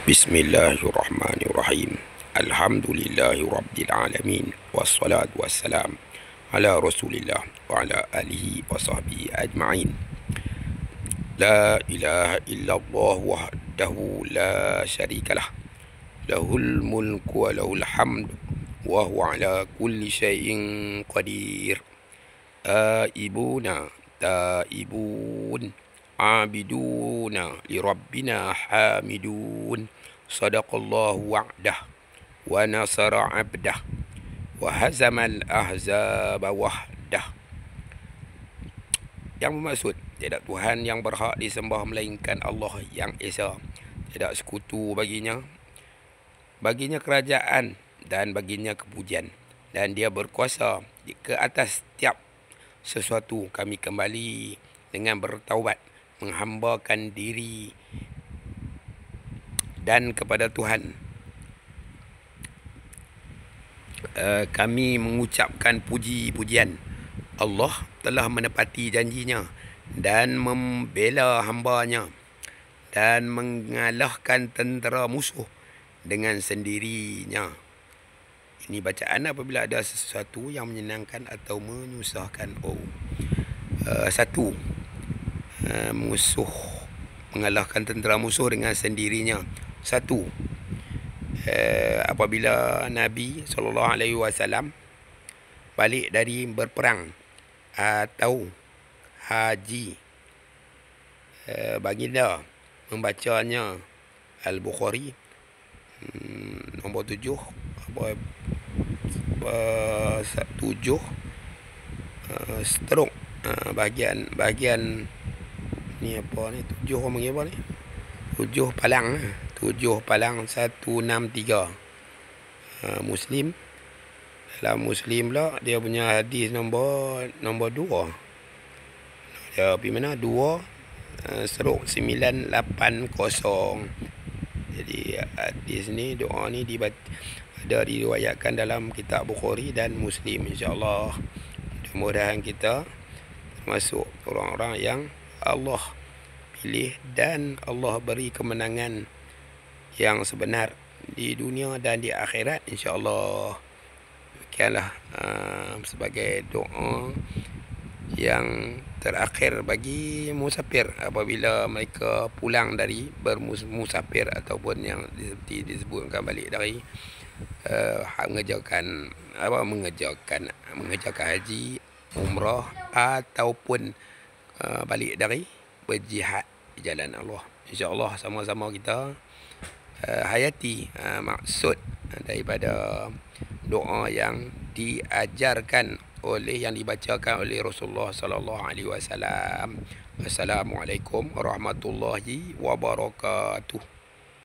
Bismillahirrahmanirrahim. Alhamdulillahi rabbil alamin. Wassalatu wassalam ala Rasulillah wa ala alihi wa sahbihi ajma'in. La ilaha illallah wahdahu la syarikalah. Lahul mulku wa lahul hamd wa huwa ala kulli syai'in qadir. Aibuna taibun abiduna li rabbina hamidun. Sadaqallahu wa'dah wa nasara abdah wa hazamal ahzaba wahdah. Yang bermaksud, tidak Tuhan yang berhak disembah melainkan Allah yang Esa. Tidak sekutu baginya. Baginya kerajaan dan baginya kepujian, dan Dia berkuasa ke atas setiap sesuatu. Kami kembali dengan bertaubat, menghambakan diri dan kepada Tuhan. Kami mengucapkan puji-pujian. Allah telah menepati janjinya dan membela hambanya dan mengalahkan tentera musuh dengan sendirinya. Ini bacaan apabila ada sesuatu yang menyenangkan atau menyusahkan. Musuh, mengalahkan tentera musuh dengan sendirinya. Apabila Nabi SAW balik dari berperang atau haji, baginda membacanya Al-Bukhari nombor 7 stroke bahagian ni apa ni, 7 orang panggil apa ni, 7 palang 163. Muslim, dalam Muslim pula dia punya hadis nombor 2. Dia pergi mana? 2 stroke 980. Jadi hadis ni, doa ni ada diriwayatkan dalam kitab Bukhari dan Muslim. InsyaAllah mudah-mudahan kita termasuk orang-orang yang Allah pilih dan Allah beri kemenangan yang sebenar di dunia dan di akhirat, insya-Allah. Demikianlah sebagai doa yang terakhir bagi musafir apabila mereka pulang dari bermusafir ataupun yang seperti disebutkan balik dari mengerjakan haji, umrah ataupun balik dari berjihad di jalan Allah. InsyaAllah sama-sama kita hayati maksud daripada doa yang diajarkan yang dibacakan oleh Rasulullah sallallahu alaihi wasallam. Assalamualaikum warahmatullahi wabarakatuh.